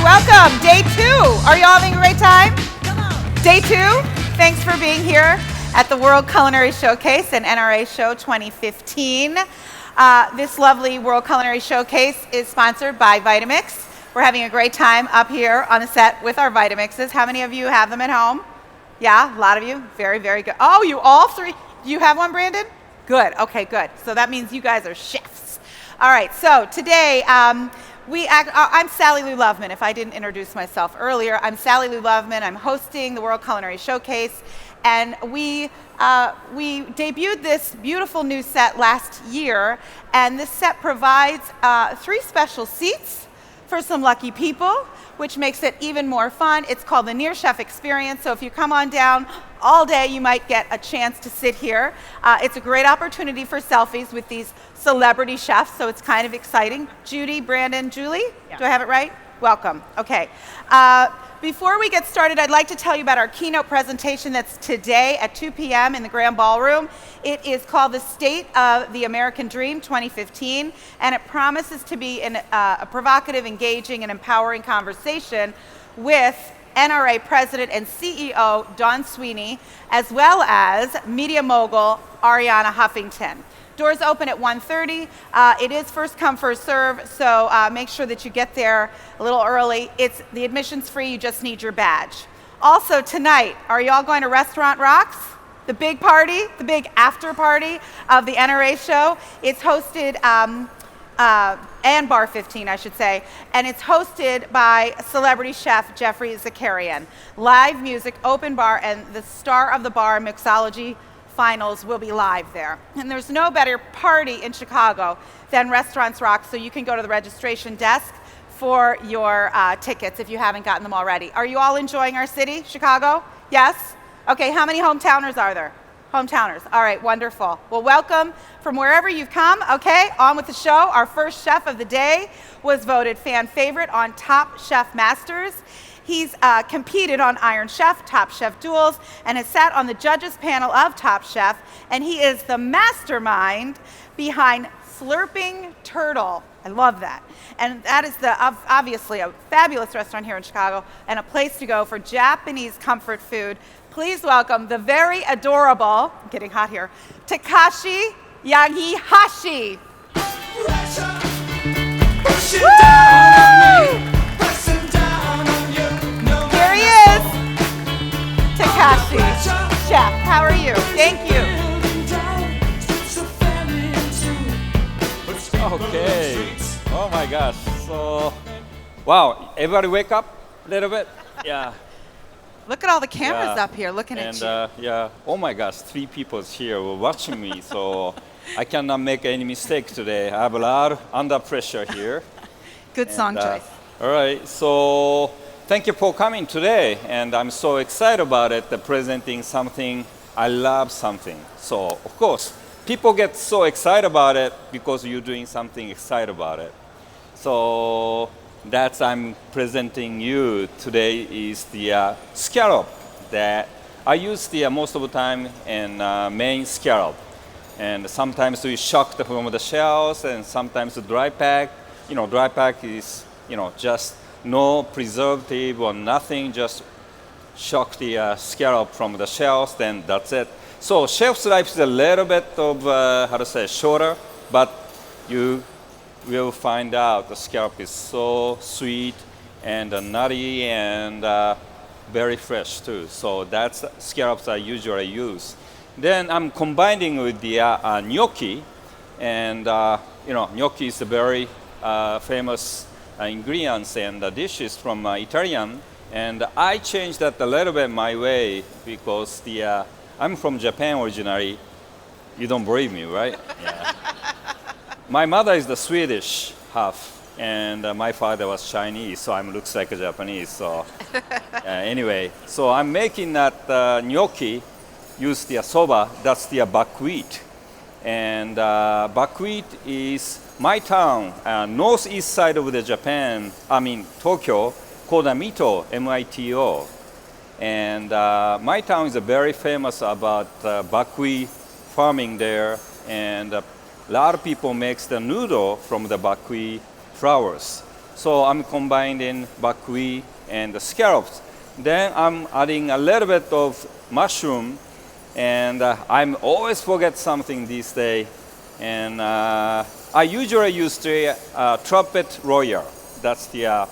welcome. Day 2. Are you all having a great time? Day 2. Thanks for being here at the World Culinary Showcase and NRA Show 2015. This lovely World Culinary Showcase is sponsored by Vitamix. We're having a great time up here on the set with our Vitamixes. How many of you have them at home? Yeah, a lot of you. Very, very good. Oh, you all three. Do you have one, Brandon? Good. Okay, good. So that means you guys are chefs. All right. So today, I'm Sally Lou Loveman. If I didn't introduce myself earlier, I'm Sally Lou Loveman. I'm hosting the World Culinary Showcase, and we debuted this beautiful new set last year, and this set provides 3 special seats for some lucky people, which makes it even more fun. It's called the Near Chef Experience. So if you come on down all day, you might get a chance to sit here. It's a great opportunity for selfies with these celebrity chefs, so it's kind of exciting. Judy, Brandon, Julie, Do I have it right? Welcome. Okay. Before we get started, I'd like to tell you about our keynote presentation that's today at 2 p.m. in the Grand Ballroom. It is called The State of the American Dream 2015, and it promises to be a provocative, engaging, and empowering conversation with NRA President and CEO Dawn Sweeney, as well as media mogul Arianna Huffington. Doors open at 1:30. It is first come, first serve, so make sure that you get there a little early. The admission's free, you just need your badge. Also tonight, are you all going to Restaurant Rocks? The big party, the big after party of the NRA show. It's hosted, and Bar 15, I should say, and it's hosted by celebrity chef Jeffrey Zakarian. Live music, open bar, and the star of the bar, mixology finals will be live there. And there's no better party in Chicago than Restaurants Rock, so you can go to the registration desk for your tickets if you haven't gotten them already. Are you all enjoying our city, Chicago? Yes? Okay, how many hometowners are there? Hometowners. All right, wonderful. Well, welcome from wherever you've come. Okay, on with the show. Our first chef of the day was voted fan favorite on Top Chef Masters. He's competed on Iron Chef, Top Chef Duels, and has sat on the judges panel of Top Chef, and he is the mastermind behind Slurping Turtle. I love that. And that is obviously a fabulous restaurant here in Chicago and a place to go for Japanese comfort food. Please welcome the very adorable, I'm getting hot here, Takashi Yagihashi. Woo! Takashi, chef, how are you? Thank you. Okay. Oh my gosh. So, wow. Everybody wake up a little bit. Yeah. Look at all the cameras up here looking at you. Yeah. Oh my gosh. 3 people here were watching me, so I cannot make any mistake today. I have a lot under pressure here. Good song choice. All right. So. Thank you for coming today, and I'm so excited about it, presenting something. I love something. So, of course, people get so excited about it because you're doing something excited about it. So, that's I'm presenting you today is the scallop that I use most of the time in main scallop. And sometimes we shock from the shells, and sometimes dry pack. Dry pack is, just no preservative or nothing, just shock the scallop from the shells, then that's it. So shelf life is a little bit of, shorter, but you will find out the scallop is so sweet and nutty and very fresh too. So that's scallops I usually use. Then I'm combining with the gnocchi, and gnocchi is a very famous ingredients and dishes from Italian, and I changed that a little bit my way because I'm from Japan originally. You don't believe me, right? Yeah. My mother is the Swedish half, and my father was Chinese, so I looks like a Japanese. So anyway, so I'm making that gnocchi, use the soba, that's the buckwheat. And buckwheat is my town, northeast side of the Japan, Tokyo, called Mito, M-I-T-O. And my town is very famous about buckwheat farming there, and a lot of people makes the noodle from the buckwheat flowers. So I'm combining buckwheat and the scallops. Then I'm adding a little bit of mushroom, and I'm always forget something these days. And I usually use the trumpet royal. That's the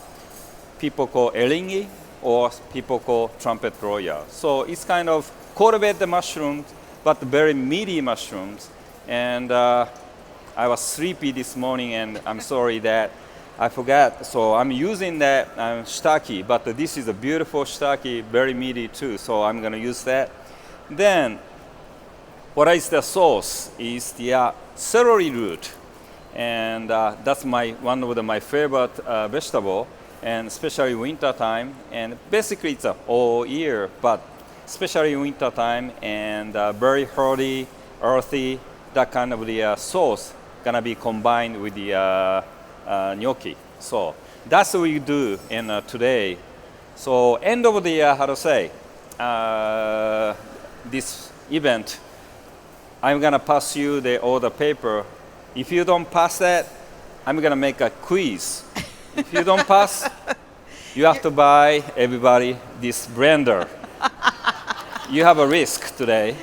people call elingi, or people call trumpet royal. So it's kind of cultivated mushrooms, but very meaty mushrooms. And I was sleepy this morning, and I'm sorry that I forgot. So I'm using that shiitake, but this is a beautiful shiitake, very meaty too. So I'm gonna use that. Then, what is the sauce? Is the celery root, and that's one of my favorite vegetable, and especially winter time. And basically, it's all year, but especially winter time, and very hearty, earthy. That kind of the sauce gonna be combined with the gnocchi. So that's what we do in today. So end of the how to say this event, I'm gonna pass you all the paper. If you don't pass that, I'm gonna make a quiz. If you don't pass, you have to buy everybody this blender. You have a risk today,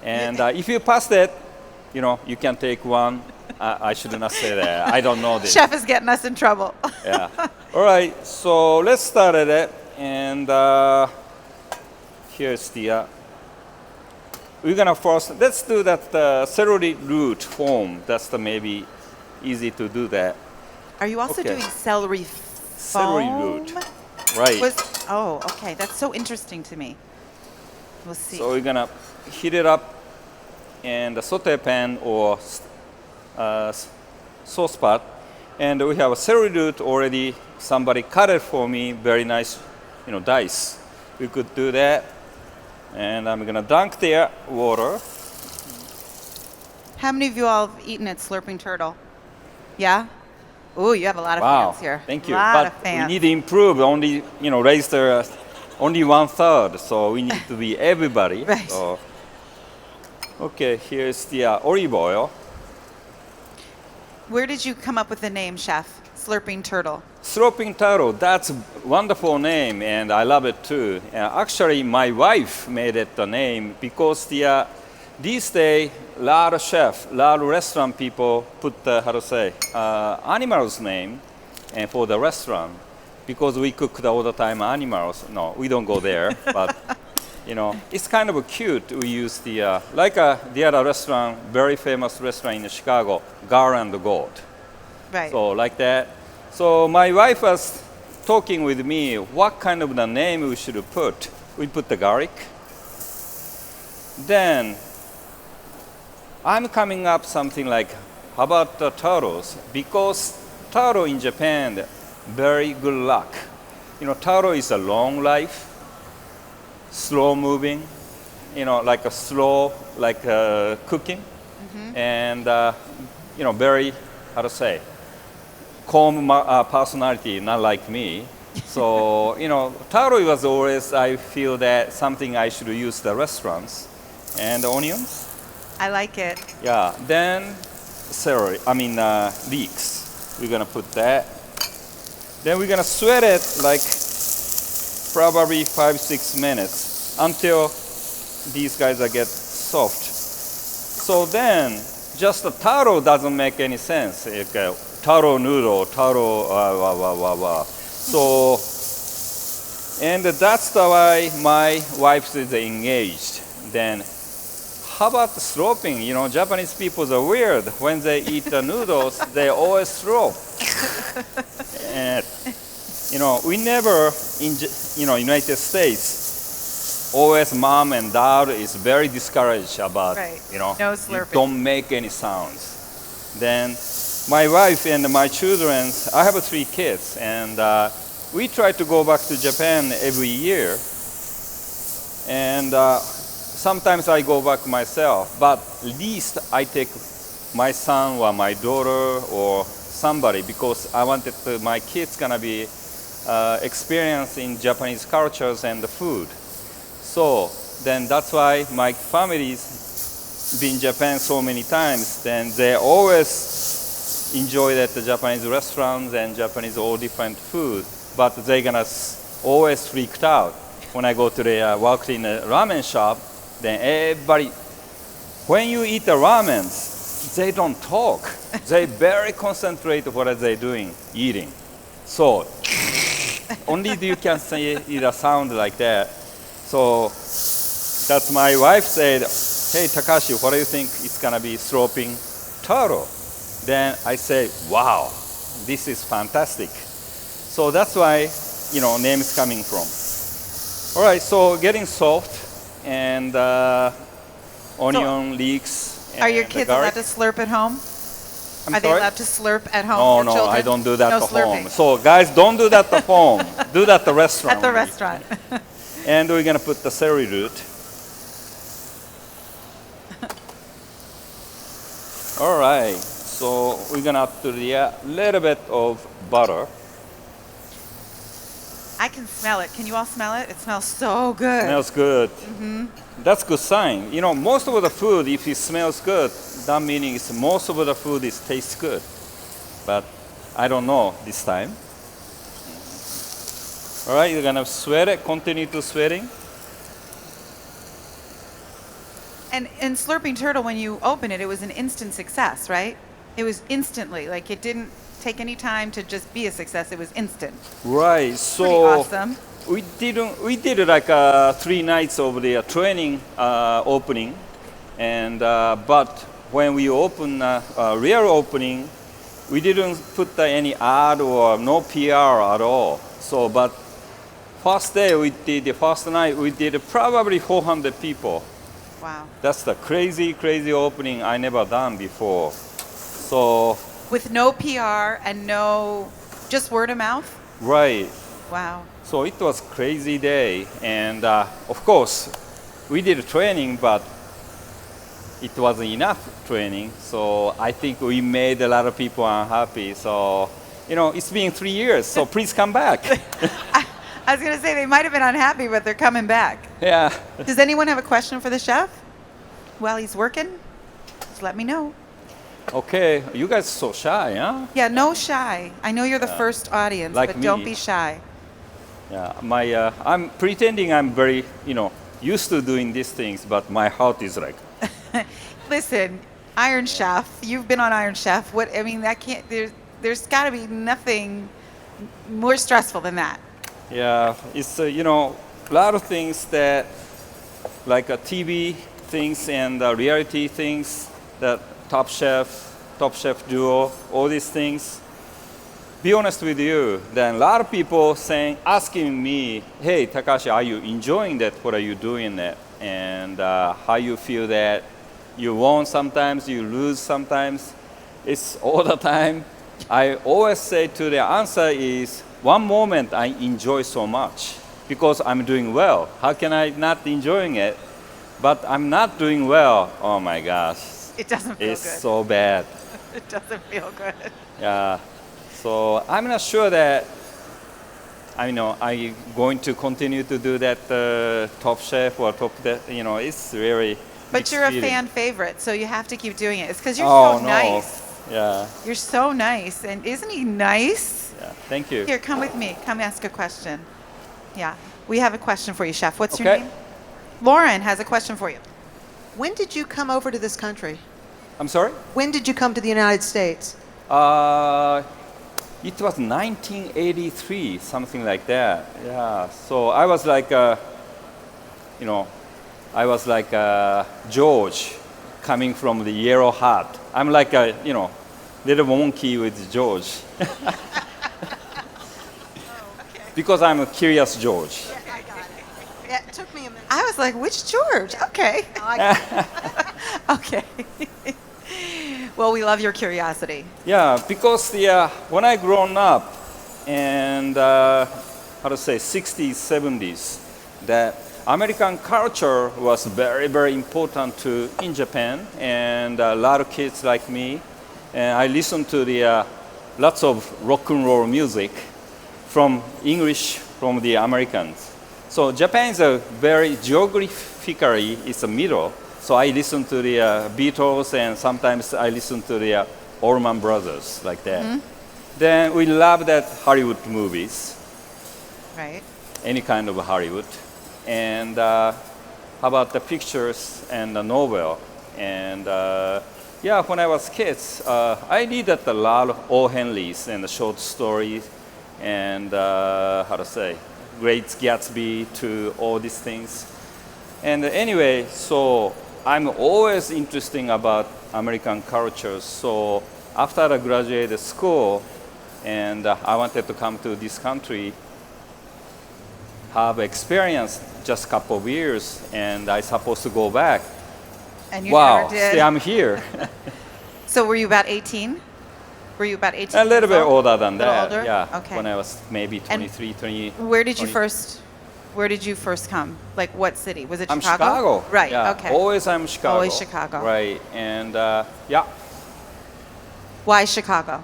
and if you pass that, you can take one. I should not say that. I don't know this. Chef is getting us in trouble. Yeah. All right. So let's start at it. And here's the. We're gonna first. Let's do that celery root form. That's the maybe easy to do that. Are you also Okay. doing celery Celery foam? root. Right. Oh, okay. That's so interesting to me. We'll see. So we're gonna heat it up in the saute pan or sauce pot, and we have a celery root already. Somebody cut it for me, very nice, dice. We could do that, and I'm gonna dunk the water. How many of you all have eaten at Slurping Turtle? Yeah? Ooh, you have a lot of Wow, fans here. thank you. A lot But of fans. we need to improve. Only raise the only 1/3, so we need to be everybody. Right. So, okay, here's the olive oil. Where did you come up with the name, Chef? Slurping Turtle. Slurping Turtle, that's a wonderful name, and I love it too. Actually, my wife made it the name because these days, a lot of chefs, a lot of restaurant people put animals' name and for the restaurant, because we cook all the time animals. No, we don't go there, but it's kind of cute. We use the other restaurant, very famous restaurant in Chicago, Garland Gold. Right. So like that. So my wife was talking with me, what kind of the name we should put. We put the garlic. Then I'm coming up something like, how about the turtles? Because turtle in Japan, very good luck. Turtle is a long life, slow moving, like a slow, like cooking, and very, calm personality, not like me. So, taro was always, I feel that something I should use the restaurants. And onions. I like it. Yeah, then leeks. We're gonna put that. Then we're gonna sweat it like probably 5-6 minutes until these guys get soft. So then, just the taro doesn't make any sense. Taro noodle, taro, So, and that's why my wife is engaged. Then, how about the sloping? Japanese people are weird. When they eat the noodles, they always slope. And, we never, in United States, always mom and dad is very discouraged about, No you slurping. don't make any sounds. Then my wife and my children, I have 3 kids, and we try to go back to Japan every year. And sometimes I go back myself, but at least I take my son or my daughter or somebody, because I wanted my kids gonna be experiencing Japanese cultures and the food. So then that's why my family's been in Japan so many times. Then they always enjoy that the Japanese restaurants and Japanese all different food, but they're gonna always freaked out when I go to the work in a ramen shop. Then everybody, when you eat the ramens, they don't talk. They very concentrate what are they doing, eating. So only you can say it a sound like that. So that's my wife said, "Hey Takashi, what do you think it's gonna be sloping turtle?" Then I say, "Wow, this is fantastic." So that's why name is coming from. All right, so getting soft and onion leeks. Are your and kids garlic. allowed to slurp at home? I'm Are they sorry? allowed to slurp at home? No, your no, children? I don't do that No at home. slurping. So guys, don't do that at home. Do that at the restaurant. At the only. restaurant. And we're gonna put the celery root. All right, so we're gonna add to the little bit of butter. I can smell it. Can you all smell it? It smells so good. Smells good. That's good sign. Most of the food, if it smells good, that means most of the food tastes good. But I don't know this time. All right, you're gonna sweat it. Continue to sweating. And slurping turtle, when you open it, it was an instant success, right? It was instantly, like it didn't take any time to just be a success. It was instant. Right. Pretty So awesome. we did like 3 nights of the training opening, and but when we open real opening, we didn't put any ad or no PR at all. So, but first day the first night we did probably 400 people. Wow. That's the crazy opening I never done before. So With no PR and just word of mouth? right. Wow. So it was crazy day, and of course we did training, but it wasn't enough training. So I think we made a lot of people unhappy. So it's been 3 years. So please come back. I was going to say they might have been unhappy, but they're coming back. Yeah. Does anyone have a question for the chef while he's working? Just let me know. Okay. You guys are so shy, huh? Yeah, no shy. I know you're the first audience, Like but don't me. be shy. Yeah. I'm pretending I'm very used to doing these things, but my heart is like. Listen, Iron Chef, you've been on Iron Chef. That can't. There's got to be nothing more stressful than that. Yeah, it's a lot of things that like TV things and reality things, that Top Chef Duo, all these things. Be honest with you, then a lot of people asking me, "Hey Takashi, are you enjoying that? What are you doing that? And how you feel that you won sometimes, you lose sometimes?" It's all the time. I always say to the answer is, one moment I enjoy so much because I'm doing well. How can I not enjoying it? But I'm not doing well. Oh my gosh. It doesn't feel It's good. so bad. It doesn't feel good. Yeah. So I'm not sure that I'm going to continue to do that Top Chef or Top. It's really. But mixed you're a feeling. fan favorite, so you have to keep doing it. It's because you're Oh so no. nice. Yeah. You're so nice, and isn't he nice? Yeah. Thank you. Here, come with me. Come ask a question. Yeah, we have a question for you, Chef. What's your Okay. name? Lauren has a question for you. When did you come over to this country? I'm sorry. When did you come to the United States? It was 1983, something like that. Yeah. So I was like, George, coming from the yellow hat. I'm like a, little monkey with George. Because I'm a curious George. I got it. Yeah, it took me a minute. I was like, which George? Okay. No, I got it. Okay. Well, we love your curiosity. Yeah, because when I grown up and 60s, 70s, that American culture was very, very important in Japan, and a lot of kids like me, and I listened to lots of rock and roll music from English from the Americans. So Japan is a very geographically it's a middle. So I listen to the Beatles, and sometimes I listen to the Allman Brothers, like that. Then we love that Hollywood movies, Right. any kind of Hollywood. And how about the pictures and the novel? And yeah, when I was kids, I read a lot of O. Henry's and the short stories and how to say, Great Gatsby to all these things. And anyway, so I'm always interested about American culture. So after I graduated school, and I wanted to come to this country, have experience just a couple of years, and I supposed to go back. And you Wow, never did. see, I'm here. So were you about 18? Were you about 18? A little years bit old? older than Little that. older? Yeah, Okay. when I was maybe And 23, 20. Where did you 20. Where did you first come? Like what city? Was it I'm Chicago? Chicago. Right. Yeah, Okay. always I'm Chicago. Always Chicago. Right, and yeah. Why Chicago?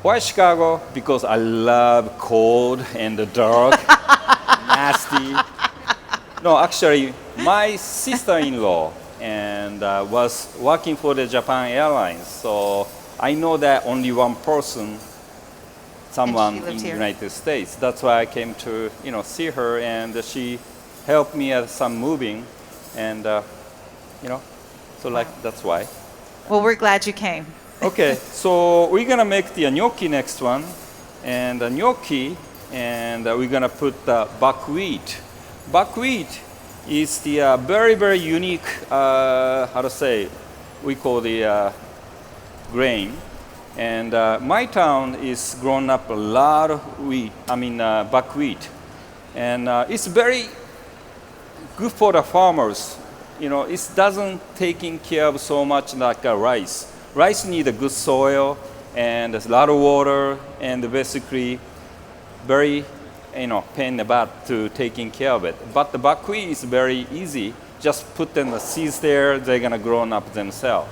Why Chicago? Because I love cold and the dark, nasty. No, actually, my sister-in-law and was working for the Japan Airlines, so I know that only one person, someone lived in the here? United States. That's why I came to see her, and she helped me at some moving, and so like that's why. Well, we're glad you came. Okay, so we're gonna make the gnocchi next one, and the gnocchi, and we're gonna put the buckwheat. Buckwheat is the very very unique, how to say, we call the grain, and my town is grown up a lot of wheat. I mean buckwheat, and it's very good for the farmers. It doesn't taking care of so much like rice. Rice need a good soil and a lot of water, and basically very pain about to taking care of it. But the buckwheat is very easy. Just put in the seeds there, they're gonna grow up themselves.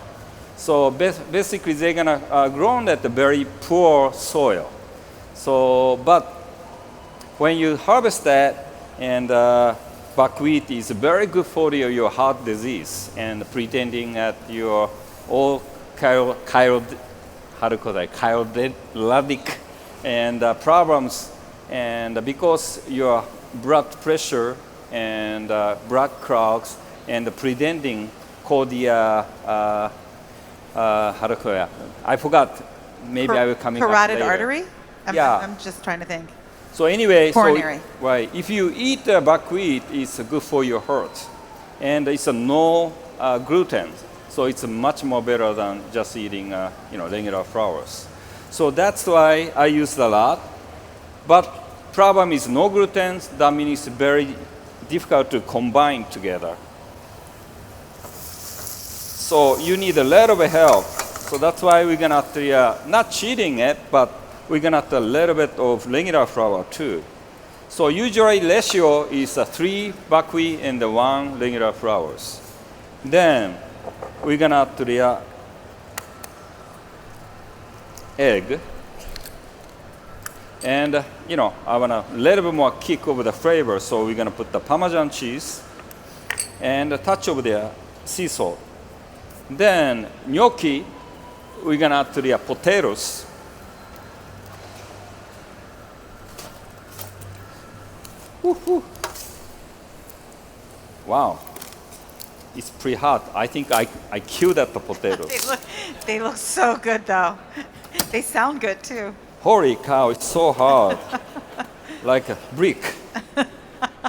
So basically they're gonna grow at a very poor soil. So but when you harvest that, and buckwheat is very good for your heart disease, and pretending that your all cardiac and problems, and because your blood pressure and blood clogs, and pretending called the I forgot. Maybe I will coming up Carotid later. artery? Yeah. I'm just trying to think. So anyway, Coronary. right, if you eat buckwheat, it's good for your heart, and it's no gluten, so it's much more better than just eating regular flours. So that's why I use a lot. But problem is no gluten. That means it's very difficult to combine together. So you need a little bit help. So that's why we're gonna have to, not cheating it, but we're gonna have a little bit of regular flour too. So usually ratio is 3 buckwheat and 1 regular flours. Then we're gonna add to the egg. And I want a little bit more kick over the flavor, so we're gonna put the Parmesan cheese and a touch of the sea salt. Then gnocchi, we're gonna add to the potatoes. Woo-hoo. Wow, it's pretty hot. I think I killed at the potatoes. They look so good though. They sound good too. Holy cow, it's so hard. Like a brick.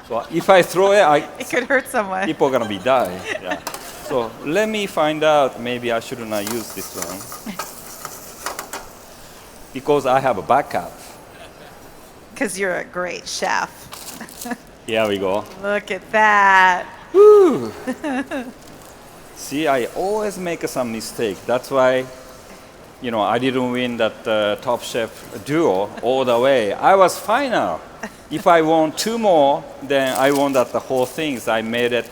So if I throw it, It could hurt someone. people are gonna be dying. Yeah. So let me find out, maybe I should not use this one. Because I have a backup. Because you're a great chef. Here we go. Look at that. Woo! See, I always make some mistake. That's why, I didn't win that Top Chef duo all the way. I was final. If I won 2 more, then I won that the whole thing. So I made it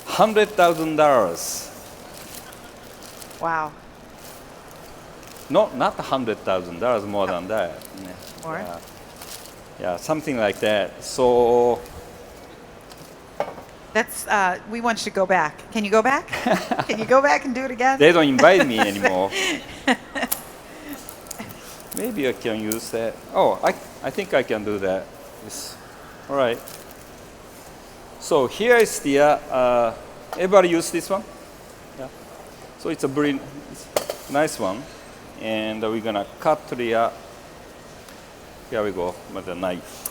$100,000. Wow. No, not $100,000, more than that. More? Yeah, something like that. So That's, we want you to go back. Can you go back? Can you go back and do it again? They don't invite me anymore. Maybe I can use that. Oh, I think I can do that. Yes. All right. So here is the, everybody use this one? Yeah. So it's a very nice one. And we're gonna cut the, here we go, with a knife.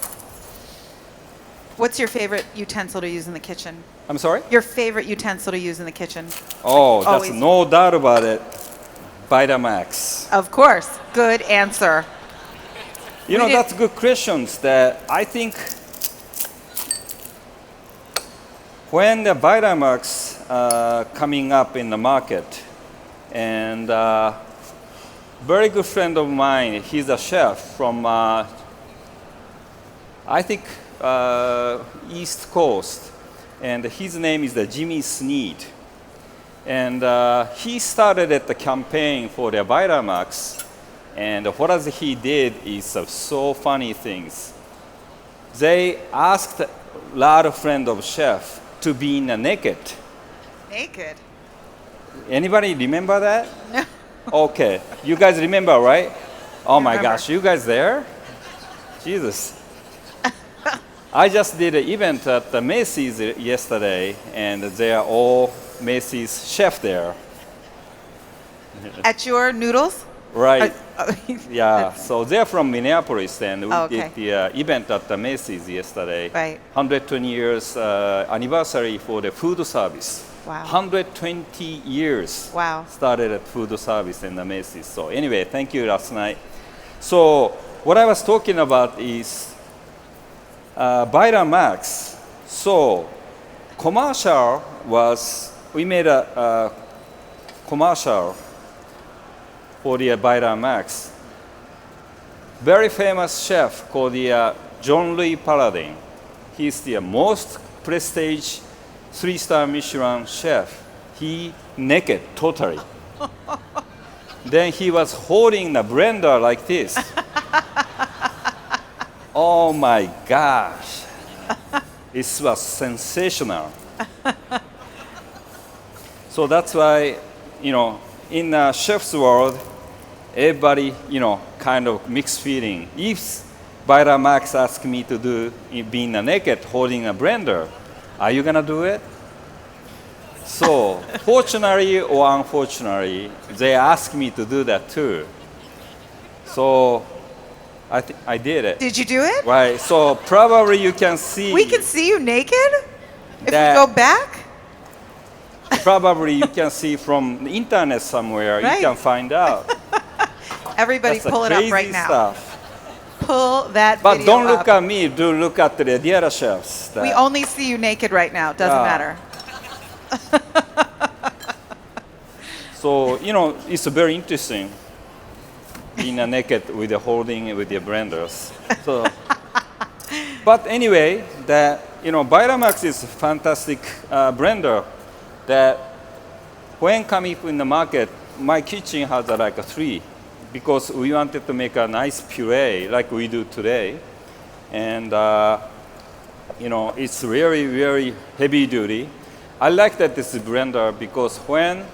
What's your favorite utensil to use in the kitchen? I'm sorry? Your favorite utensil to use in the kitchen? Oh, that's always. no doubt about it. Vitamax. Of course. Good answer. You know, that's good questions that I think when the Vitamax coming up in the market, and very good friend of mine, he's a chef from, I think, East Coast, and his name is Jimmy Sneed. And he started at the campaign for the Vitamax, and what he did is so funny things. They asked a lot of friends of chef to be naked. Naked? Anybody remember that? No. Okay, you guys remember, right? Oh my remember. gosh, you guys there? Jesus. I just did an event at the Macy's yesterday, and they are all Macy's chef there. At your noodles? Right. Oh, Yeah, so they're from Minneapolis, and we Oh, okay. did the event at the Macy's yesterday. Right. 120 years anniversary for the food service. Wow. 120 years Wow. started at food service in the Macy's. So anyway, thank you last night. So what I was talking about is Vitamax. So commercial was, we made a commercial for the Vitamax. Very famous chef called the John Louis Paladin. He's the most prestige 3-star Michelin chef. He naked totally. Then he was holding the blender like this. Oh my gosh. This was sensational. So that's why, you know, in the chef's world, everybody, you know, kind of mixed feeling. If Vitamax asked me to do being naked holding a blender, are you gonna do it? So, fortunately or unfortunately, they asked me to do that too. So, I did it. Did you do it? Right. So probably you can see. We can see you naked? If That- we go back? Probably you can see from the internet somewhere. Right. You can find out. Everybody That's the pull it up crazy right now. stuff. Pull that But video don't look up. at me. Do look at the other chefs. that- We only see you naked right now. Doesn't Yeah. matter. So you know it's very interesting. Being naked with the holding with the blenders. So, but anyway, that you know Vitamax is a fantastic blender. That when coming in the market, my kitchen has like a 3 because we wanted to make a nice puree like we do today, and you know it's very very heavy duty. I like that this blender because when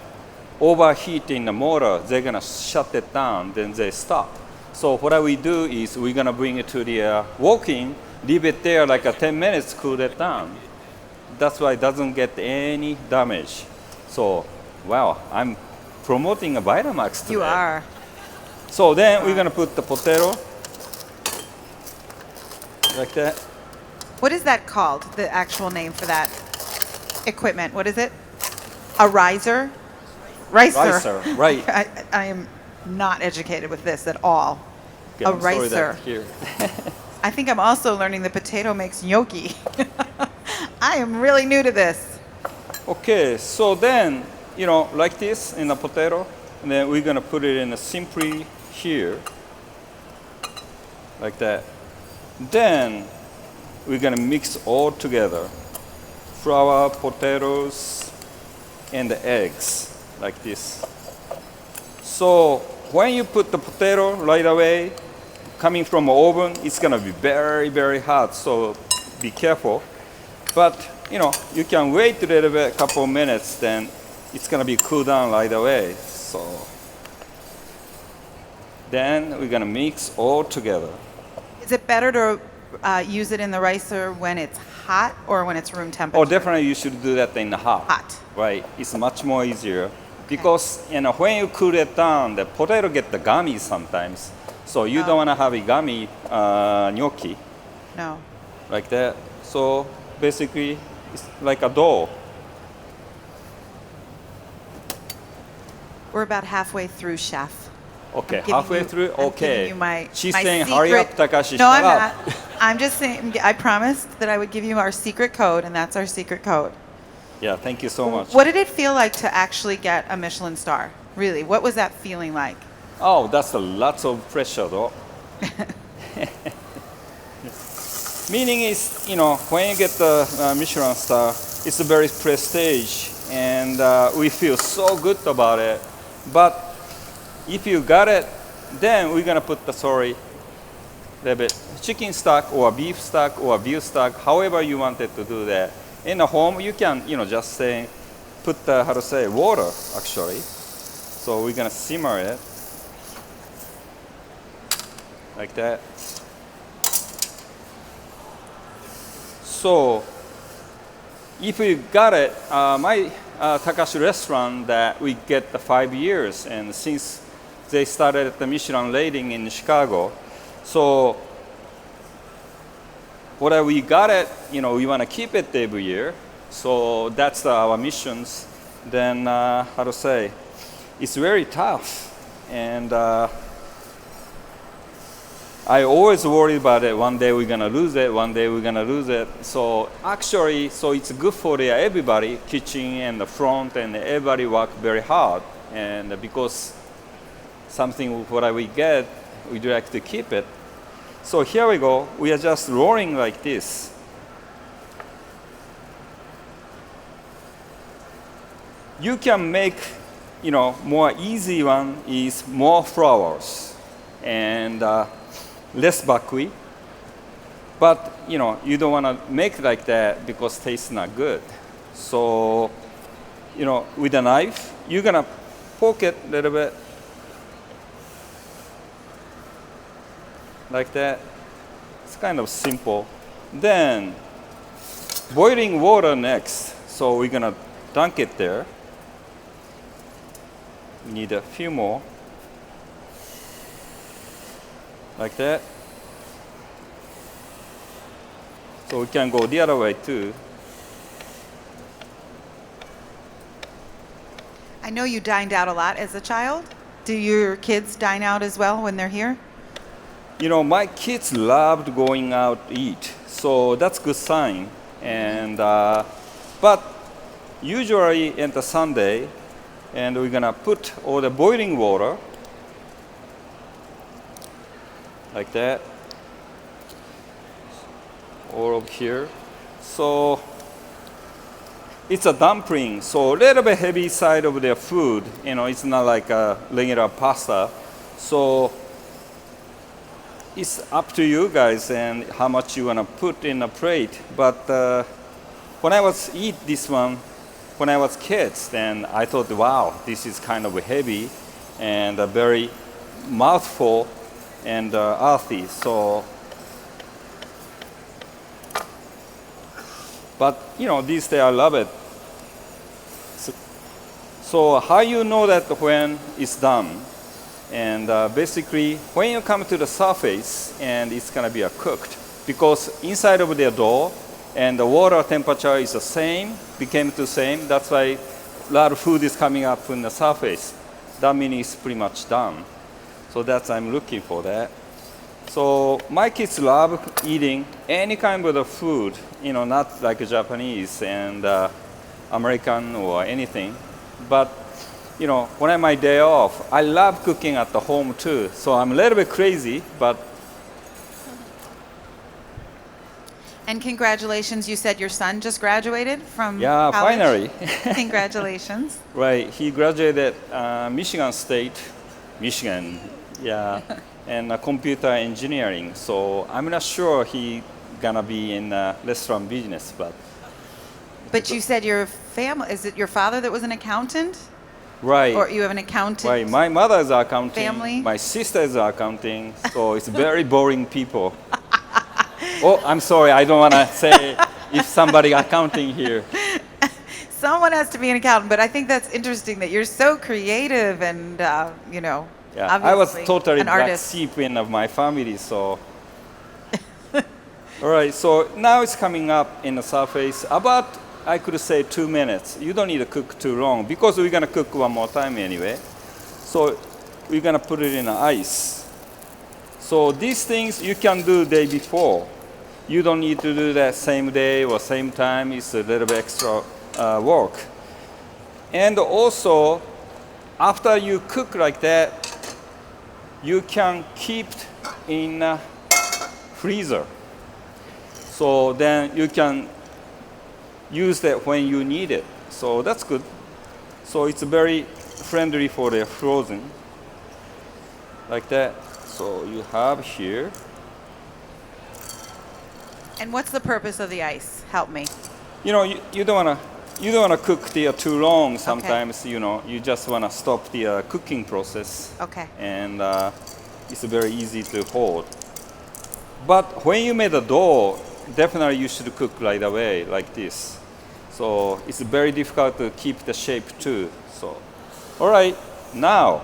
overheat in the motor, they're gonna shut it down, then they stop. So what we do is we're gonna bring it to the walk-in, leave it there like 10 minutes, cool it down. That's why it doesn't get any damage. So, wow, I'm promoting a Vitamax today. You are. So then we're gonna put the potato like that. What is that called? The actual name for that equipment? What is it? A riser? Ricer, right. I am not educated with this at all. Okay, A I'm sorry ricer. that here. I think I'm also learning the potato makes gnocchi. I am really new to this. Okay, so then, you know, like this in a potato, and then we're gonna put it in a simply here, like that. Then we're gonna mix all together, flour, potatoes, and the eggs, like this. So when you put the potato right away, coming from the oven, it's gonna be very, very hot, so be careful. But you can wait a little bit, couple of minutes, then it's gonna be cool down right away. So then we're gonna mix all together. Is it better to use it in the ricer when it's hot or when it's room temperature? Oh, definitely you should do that in the hot. Hot. Right, it's much more easier because when you cool it down, the potato get the gummy sometimes. So you don't want to have a gummy gnocchi No. like that. So basically, it's like a dough. We're about halfway through, chef. Okay, I'm giving halfway you- through. I'm Okay. giving you my- She's my saying, "Hurry up, secret-" Takashi." No, shut I'm up. not. I'm just saying, I promised that I would give you our secret code, and that's our secret code. Yeah, thank you so much. What did it feel like to actually get a Michelin star? Really, what was that feeling like? Oh, that's a lot of pressure, though. Meaning is, when you get the Michelin star, it's a very prestige, and we feel so good about it. But if you got it, then we're gonna put the little bit chicken stock or beef stock or veal stock, however you wanted to do that. In the home, you can, just say, put the water actually. So we're gonna simmer it like that. So if you got it, my Takashi restaurant that we get the 5 years, and since they started at the Michelin rating in Chicago, so what we got it, we want to keep it every year. So that's our missions. Then it's very tough, and I always worry about it. One day we're gonna lose it. One day we're gonna lose it. So actually, it's good for everybody, kitchen and the front, and everybody work very hard. And because something what we get, we'd like to keep it. So here we go. We are just rolling like this. You can make, more easy one is more flowers and less buckwheat. But, you don't want to make like that because tastes not good. So, with a knife, you're going to poke it a little bit like that. It's kind of simple. Then boiling water next. So we're gonna dunk it there. We need a few more. Like that. So we can go the other way too. I know you dined out a lot as a child. Do your kids dine out as well when they're here? My kids loved going out to eat, so that's good sign. And but usually on the Sunday, and we're gonna put all the boiling water like that, all over here. So it's a dumpling, so a little bit heavy side of their food. It's not like a regular pasta. So it's up to you guys and how much you want to put in a plate. But when I was eat this one, when I was kids, then I thought, wow, this is kind of heavy and very mouthful and earthy. So, but these days I love it. So how you know that when it's done? And basically, when you come to the surface, and it's gonna be cooked, because inside of the dough and the water temperature is the same, became the same. That's why a lot of food is coming up in the surface. That means it's pretty much done. So I'm looking for that. So my kids love eating any kind of the food, not like Japanese and American or anything, but when I'm my day off, I love cooking at the home too. So I'm a little bit crazy, but. And congratulations, you said your son just graduated from Yeah, college? finally. Congratulations. Right, he graduated Michigan State, Michigan, yeah, and computer engineering. So I'm not sure he gonna be in restaurant business, but But you said your family, is it your father that was an accountant? Right. Or you have an accountant? Right. My mother is accounting. Family? My sister is accounting. So it's very boring people. Oh, I'm sorry. I don't want to say if somebody accounting here. Someone has to be an accountant, but I think that's interesting that you're so creative and, you know, Yeah, I was obviously totally an black artist. sheep in of my family, so. All right, so now it's coming up in the surface about, I could say 2 minutes. You don't need to cook too long because we're gonna cook one more time anyway. So we're gonna put it in the ice. So these things you can do day before. You don't need to do that same day or same time. It's a little bit extra work. And also, after you cook like that, you can keep in a freezer. So then you can use that when you need it. So that's good. So it's very friendly for the frozen. Like that. So you have here. And what's the purpose of the ice? Help me. You know, you don't wanna cook the too long. Sometimes you know you just wanna stop the cooking process. Okay. And it's very easy to hold. But when you made a dough, definitely you should cook right away like this. So it's very difficult to keep the shape too. So, all right, now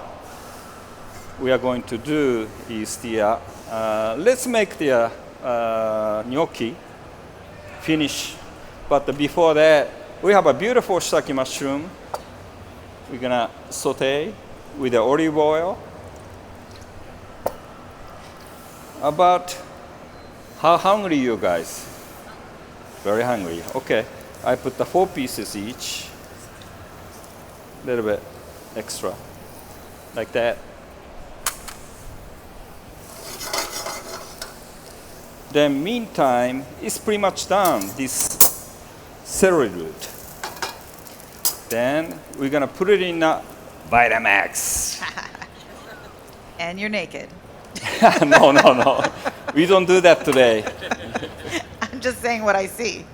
we are going to do is the let's make the gnocchi finish. But before that, we have a beautiful shiitake mushroom. We're gonna saute with the olive oil. About how hungry you guys? Very hungry. Okay, I put the 4 pieces each. A little bit extra, like that. Then meantime, it's pretty much done, this celery root. Then we're gonna put it in a Vitamax. And you're naked. No. We don't do that today. I'm just saying what I see.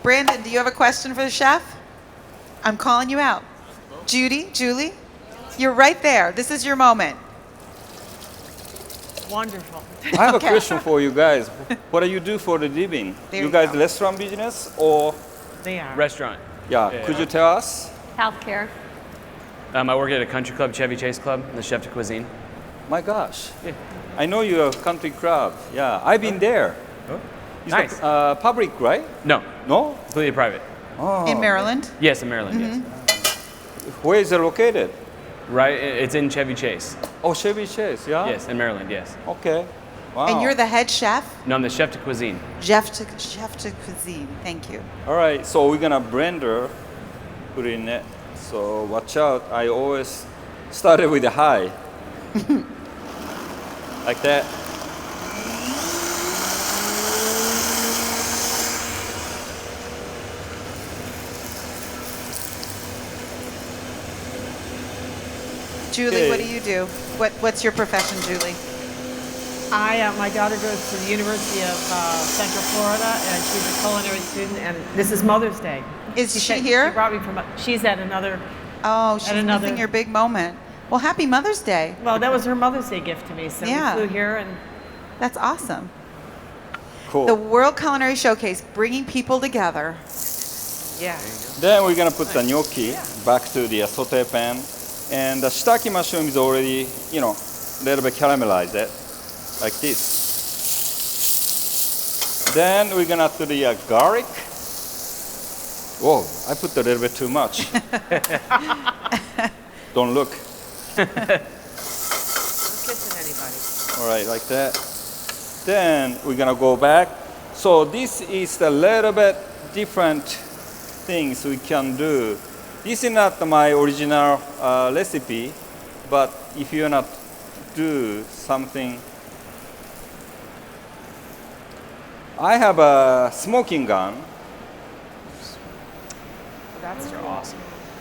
Brandon, do you have a question for the chef? I'm calling you out. Julie, you're right there. This is your moment. Wonderful. I have Okay. a question for you guys. What do you do for the living? There You you guys go. restaurant business or They are. Restaurant. yeah? Could you tell us? Healthcare. I work at a country club, Chevy Chase Club, the chef de cuisine. My gosh, Yeah. I know you're a country club. Yeah, I've been there. Oh. It's Nice. public, right? No, No? completely private. Oh. In Maryland? Yes, in Maryland, Where is it located? yes. Right, it's in Chevy Chase. Oh, Chevy Chase, yeah? Yes, in Maryland, yes. Okay. Wow. And you're the head chef? No, I'm the chef de cuisine. Chef to cuisine. Thank you. All right, so we're gonna blender, put in it. So watch out. I always started with the high. Like that. Julie, what do Okay. you do? What's your profession, Julie? My daughter goes to the University of Central Florida, and she's a culinary student. And this is Mother's Day. Is she She here? brought me from. She's at another. Oh, she's another- missing your big moment. Well, happy Mother's Day. Well, that was her Mother's Day gift to me. So Yeah. we flew here, and That's awesome. Cool. The World Culinary Showcase, bringing people together. yeah. Then we're gonna put the gnocchi back to the saute pan, and the shiitake mushroom is already, a little bit caramelized, like this. Then we're gonna do the garlic. Whoa, I put a little bit too much. Don't look. No kissing anybody. All right, like that. Then we're gonna go back. So this is a little bit different things we can do. This is not my original recipe, but if you wanna do something, I have a smoking gun. That's awesome.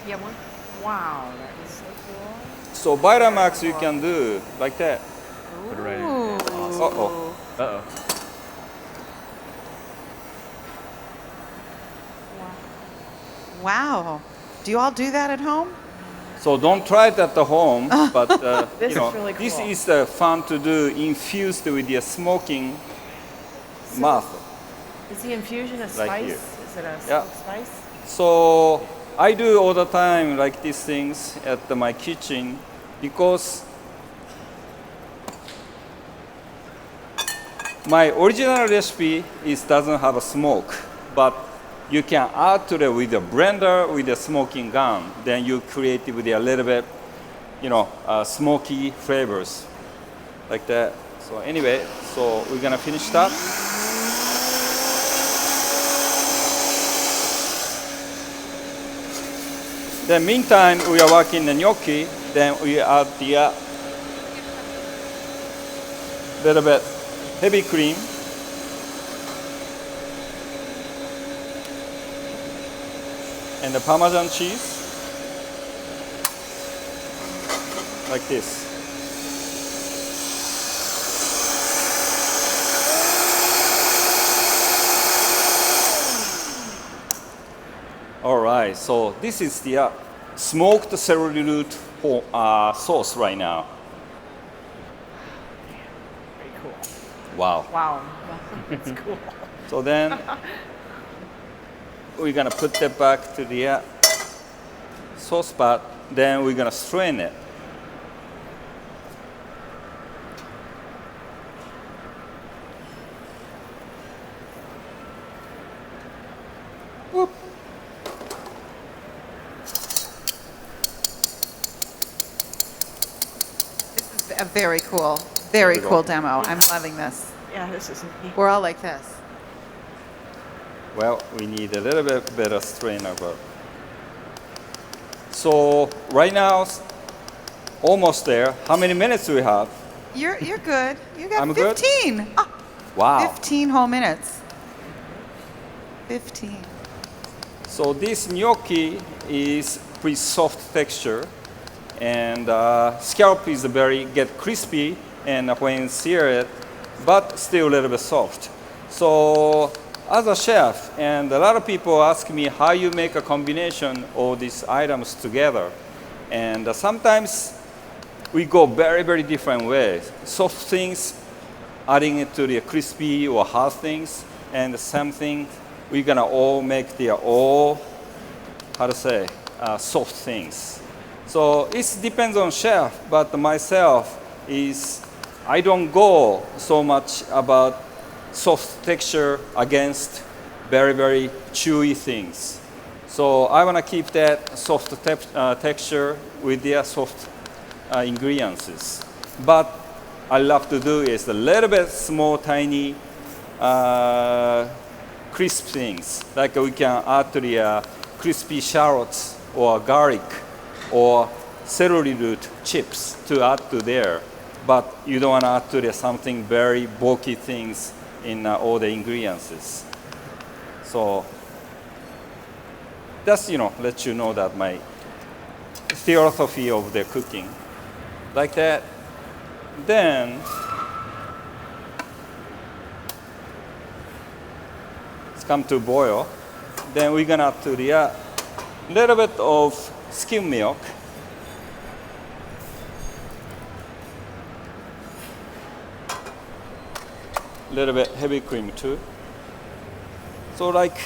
Yeah, one. Wow, that is so cool. So Vitamax you can do like that. Put it right in. Uh-oh. Uh-oh. Wow. Do you all do that at home? So don't try it at the home, but This you know, is really this cool. is fun to do infused with the smoking method. Is the infusion a Like spice? here. Is it a Yeah. smoked spice? So I do all the time like these things at my kitchen because my original recipe doesn't have a smoke, but you can add to it with a blender with a smoking gun. Then you create it with a little bit, smoky flavors like that. So anyway, so we're gonna finish that. Then meantime, we are working the gnocchi. Then we add the little bit heavy cream. And the Parmesan cheese. Like this. All right, so this is the smoked celery root sauce right now. Very cool. Wow. Wow. That's cool. So then we're gonna put that back to the sauce pot. Then we're gonna strain it. Whoop. This is a very cool, There very we go. cool demo. I'm loving this. Yeah, this is neat. We're all like this. Well, we need a little bit better strainer, but so right now, almost there. How many minutes do we have? You're good. You got I'm good? 15. Oh, Wow. 15 whole minutes. 15. So this gnocchi is pretty soft texture, and scallop is get crispy, and when sear it, but still a little bit soft. So as a chef, and a lot of people ask me how you make a combination of these items together, and sometimes we go very, very different ways. Soft things, adding it to the crispy or hard things, and the same thing, we're gonna all make the soft things. So it depends on chef, but myself I don't go so much about soft texture against very, very chewy things. So I wanna keep that soft texture with the soft ingredients. But I love to do is a little bit small, tiny, crisp things. Like we can add to the crispy shallots or garlic or celery root chips to add to there. But you don't want to add to the something very bulky things in all the ingredients. So that's, let you know that my philosophy of the cooking. Like that. Then it's come to boil. Then we're gonna add to the little bit of skim milk. Little bit heavy cream too. So like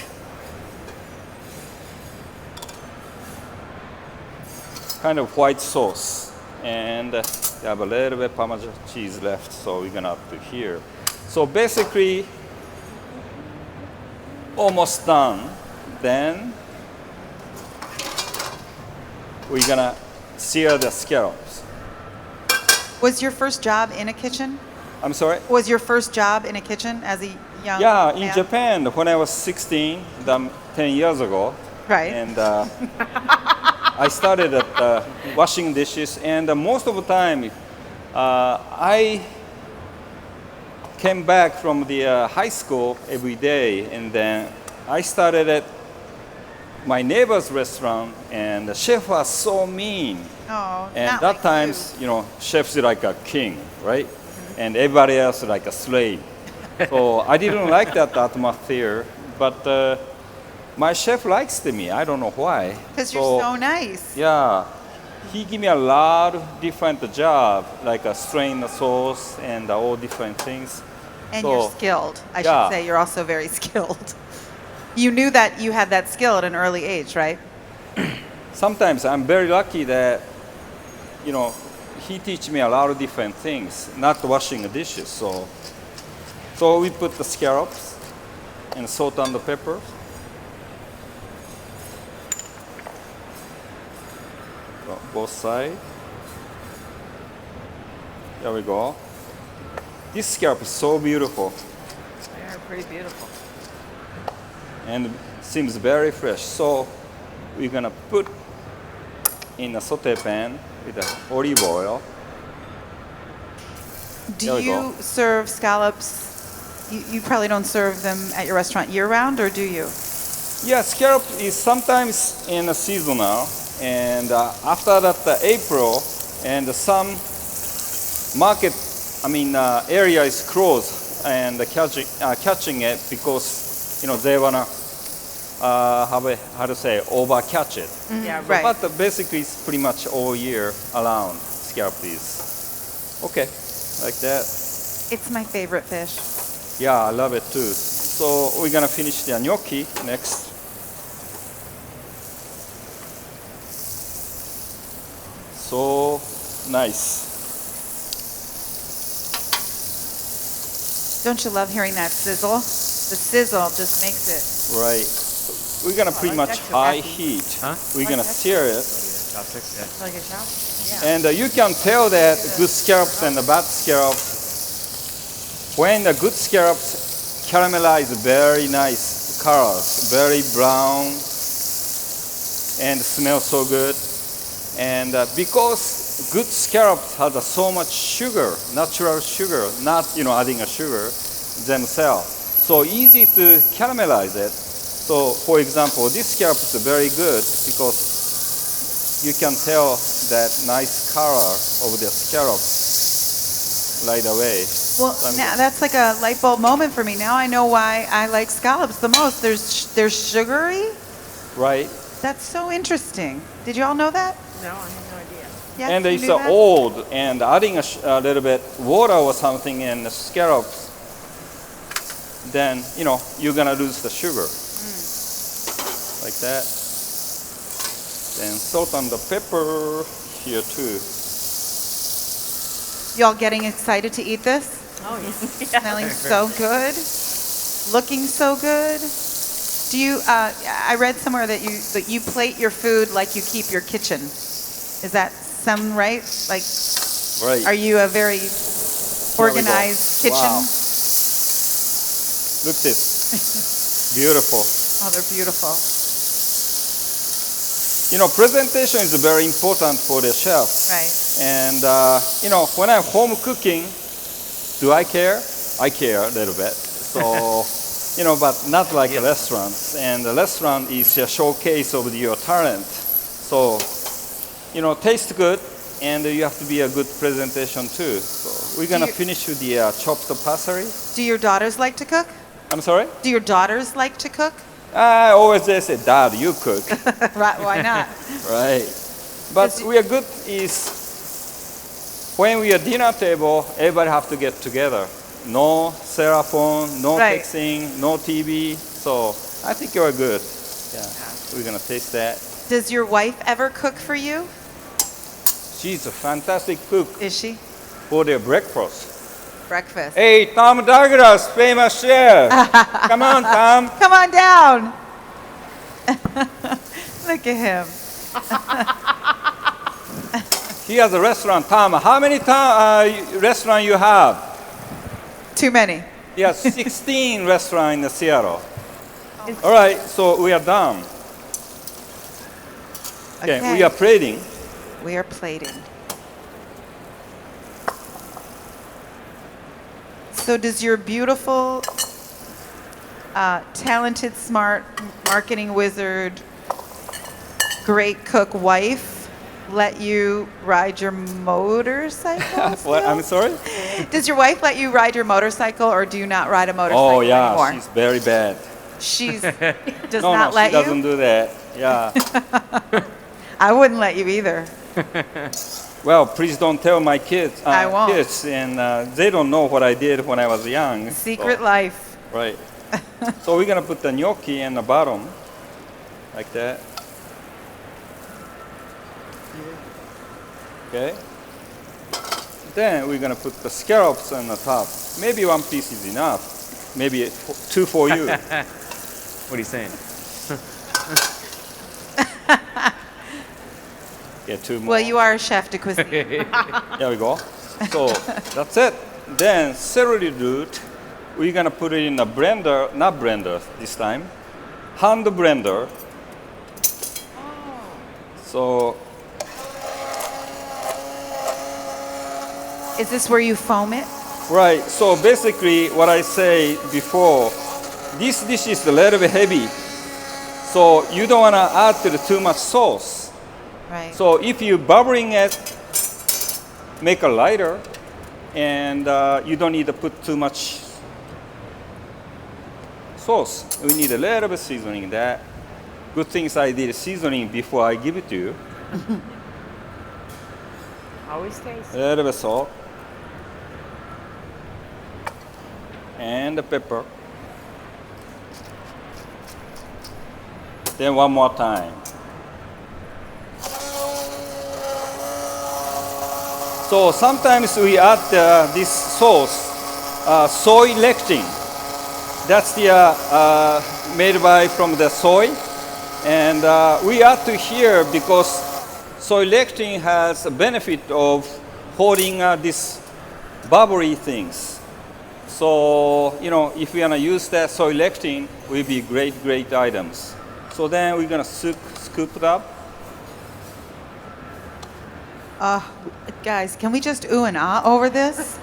kind of white sauce, and we have a little bit Parmesan cheese left, so we're gonna add to here. So basically almost done. Then we're gonna sear the scallops. Was your first job in a kitchen? I'm sorry? Was your first job in a kitchen as a young Yeah, in man? Japan, when I was 16, 10 years ago. Right. And I started at washing dishes, and most of the time, I came back from the high school every day, and then I started at my neighbor's restaurant, and the chef was so mean. Oh, And not that like times, chef's like a king, right? And everybody else like a slave. So I didn't like that atmosphere, but my chef likes me. I don't know why. Because you're so nice. Yeah, he give me a lot of different job, like a strain the sauce and all different things. And So, you're skilled. I yeah. should say you're also very skilled. You knew that you had that skill at an early age, right? Sometimes I'm very lucky that, he teach me a lot of different things, not washing the dishes. So we put the scallops and salt and the pepper. Both sides. There we go. This scallop is so beautiful They're pretty beautiful. and seems very fresh. So we're gonna put in a saute pan with the olive oil. Do There we you go. serve scallops? You probably don't serve them at your restaurant year round, or do you? Yeah, scallop is sometimes in a seasonal, and after that, April, and some market, area is closed and catching it because they wanna over catch it. Yeah, Right. But basically, it's pretty much all year around. Scallop is okay, like that. It's my favorite fish. Yeah, I love it too. So we're gonna finish the gnocchi next. So nice. Don't you love hearing that sizzle? The sizzle just makes it. Right. We're gonna pretty like much that too. high Happy. heat. Huh? We're gonna sear it. Chopsticks? Yeah. Like a chop? Yeah. And you can tell that good scallops and the bad scallops. When the good scallops caramelize very nice colors, very brown, and smell so good. And because good scallops have so much sugar, natural sugar, not adding a sugar themselves, so easy to caramelize it. So, for example, this scallop is very good because you can tell that nice color of the scallops right away. Well, I'm now that's like a light bulb moment for me. Now I know why I like scallops the most. They're sugary. Right? That's so interesting. Did you all know that? No, I have no idea. Yes, And you it's knew that? old, and adding a little bit water or something in the scallops, then you're gonna lose the sugar, like that. Then salt and the pepper here too. Y'all getting excited to eat this? Oh, yeah. Smelling so good, looking so good. Do you? I read somewhere that you plate your food like you keep your kitchen. Is that sound right? Like, Right. are you a very There we go. organized kitchen? Wow. Look this, beautiful. Oh, they're beautiful. Presentation is very important for the chef. Right. And when I'm home cooking, do I care? I care a little bit. So, but not like restaurants. And the restaurant is a showcase of your talent. So, taste good, and you have to be a good presentation too. So we're gonna finish with the chopped parsley. Do your daughters like to cook? I'm sorry? Do your daughters like to cook? I always they say, Dad, you cook. Right, why not? Right. But we are good is when we are dinner table, everybody have to get together. No cell phone, no Right. texting, no TV. So I think you're good. Yeah. We're gonna taste that. Does your wife ever cook for you? She's a fantastic cook Is she? for their breakfast. Breakfast. Hey, Tom Douglas, famous chef. Come on, Tom. Come on down. Look at him. He has a restaurant. Tom, how many restaurants you have? Too many. He has 16 restaurants in Seattle. All right, so we are done. Okay, we are plating. We are plating. So does your beautiful, talented, smart marketing wizard, great cook wife let you ride your motorcycle? What? still? I'm sorry? Does your wife let you ride your motorcycle, or do you not ride a motorcycle Oh, yeah, anymore? she's very bad. She's does No, not no, let she doesn't you. do that. Yeah. I wouldn't let you either. Well, please don't tell my kids. I won't. Kids, and they don't know what I did when I was young. Secret so, life. Right. So we're gonna put the gnocchi in the bottom, like that. Okay. Then we're gonna put the scallops on the top. Maybe one piece is enough. Maybe two for you. What are you saying? Yeah, two more. Well, you are a chef de cuisine. There we go. So that's it. Then celery root, we're gonna put it in a blender, not blender this time, hand blender. So Is this where you foam it? right. So basically, what I say before, this dish is a little bit heavy, so you don't wanna add too much sauce. Right. So if you bubbling it, make it lighter, and you don't need to put too much sauce. We need a little bit seasoning. That good things I did seasoning before I give it to you. Always taste. A little bit salt and the pepper. Then one more time. So sometimes we add this sauce, soy lectin. That's the made by from the soy, and we add to here because soy lectin has a benefit of holding these bubbly things. So if we wanna use that soy lectin, will be great items. So then we're gonna scoop it up. Guys, can we just ooh and ah over this?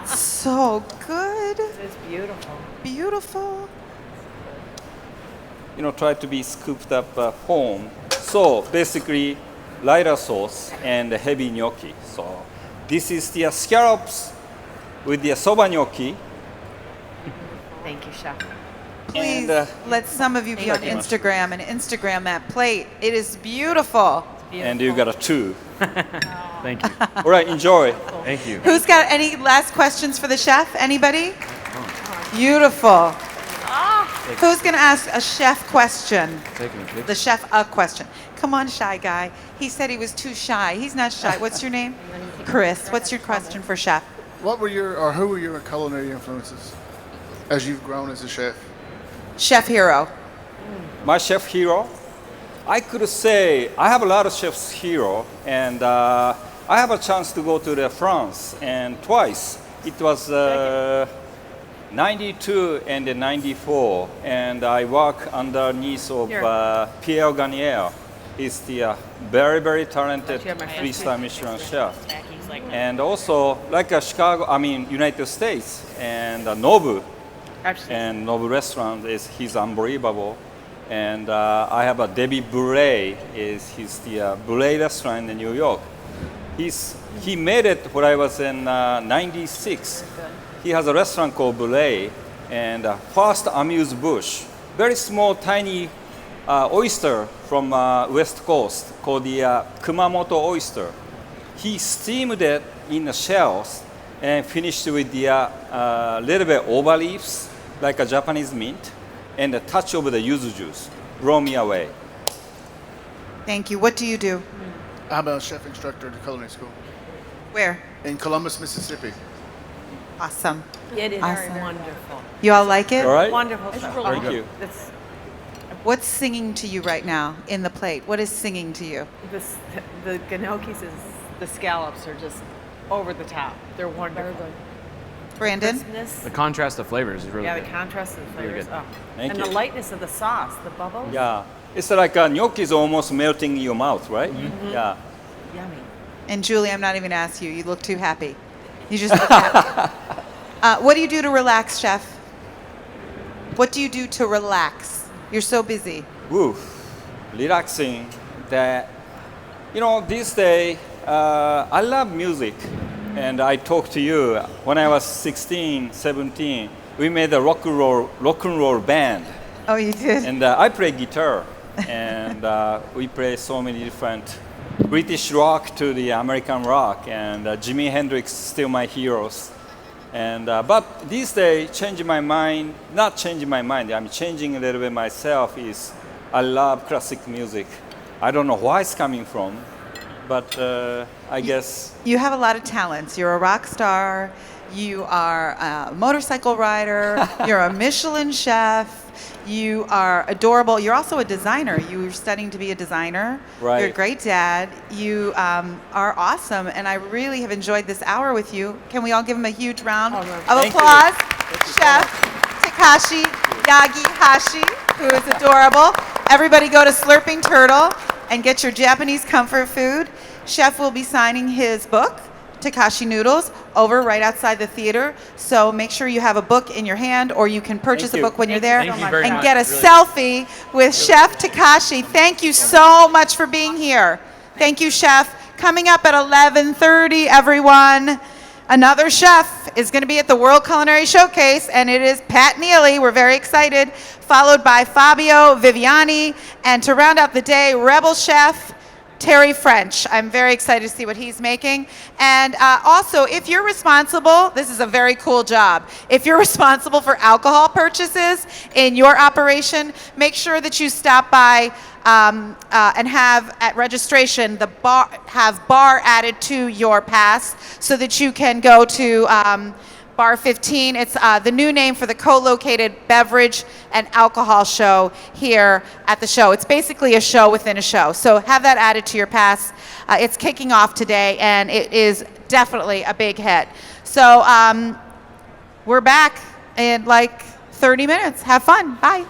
So good. It's beautiful. Beautiful. Try to be scooped up home. So basically, lighter sauce and heavy gnocchi. So this is the scallops with the soba gnocchi. Thank you, Chef. Please And, let some of you be on Thank you. Instagram and Instagram that plate. It is beautiful. And you got a two. Thank you. All right, enjoy. Thank you. Who's got any last questions for the chef? Anybody? Beautiful. Who's going to ask a chef question? Taking a picture. The chef a question. Come on, shy guy. He said he was too shy. He's not shy. What's your name? Chris. What's your question for chef? What were who were your culinary influences as you've grown as a chef? Chef hero. My chef hero, I could say I have a lot of chefs hero, and I have a chance to go to France and twice. It was 92 and 94, and I work underneath of Pierre Garnier. He's the very talented three-star Michelin chef. And also, like United States, and Nobu. Absolutely. And Nobu restaurant he's unbelievable. And I have a Debbie Boulay, he's the Boulay restaurant in New York. He made it when I was in 96. He has a restaurant called Boulay, and first amuse bush, very small, tiny oyster from West Coast called the Kumamoto oyster. He steamed it in the shells and finished with the little bit over leaves, like a Japanese mint, and a touch of the yuzu juice. Blow me away. Thank you. What do you do? I'm a chef instructor at the culinary school Where? in Columbus, Mississippi. Awesome. It is Awesome. wonderful. You all like it? All right? Wonderful stuff. Thank you. It's What's singing to you right now in the plate? What is singing to you? the gnocchis the scallops are just over the top. They're wonderful. Brandon? Crispness. The contrast of flavors is really Yeah, the good. contrast of the Really flavors. good. Oh. Thank and you. the lightness of the sauce, the bubbles. Yeah. It's like gnocchi is almost melting in your mouth, right? Yeah. Yummy. And Julie, I'm not even going to ask you. You look too happy. You just look happy. What do you do to relax, chef? What do you do to relax? You're so busy. Woo. Relaxing. That, these days, I love music. And I talked to you when I was 16, 17. We made a rock and roll band. Oh, you did? And I play guitar, and we play so many different British rock to the American rock, and Jimi Hendrix is still my heroes. And but these days, changing my mind, not changing my mind, I'm changing a little bit myself. Is I love classic music. I don't know where it's coming from, but I guess You have a lot of talents. You're a rock star. You are a motorcycle rider. You're a Michelin chef. You are adorable. You're also a designer. You're studying to be a designer. Right. You're a great dad. You are awesome, and I really have enjoyed this hour with you. Can we all give him a huge round of Thank you. applause? Thank you so Chef Takashi Yagihashi, who is adorable. Everybody go to Slurping Turtle and get your Japanese comfort food. Chef will be signing his book, Takashi Noodles, over right outside the theater. So make sure you have a book in your hand, or you can purchase Thank a you. book when you're there Thank you very and much. get a Really. selfie with Chef Takashi. Thank you so much for being here. Thank you, Chef. Coming up at 11:30, everyone, another chef is going to be at the World Culinary Showcase, and it is Pat Neely. We're very excited. Followed by Fabio Viviani, and to round out the day, Rebel Chef Terry French. I'm very excited to see what he's making. And also, if you're responsible, this is a very cool job. If you're responsible for alcohol purchases in your operation, make sure that you stop by and have at registration have bar added to your pass so that you can go to Bar 15. It's the new name for the co-located beverage and alcohol show here at the show. It's basically a show within a show. So have that added to your pass. It's kicking off today, and it is definitely a big hit. So we're back in like 30 minutes. Have fun. Bye.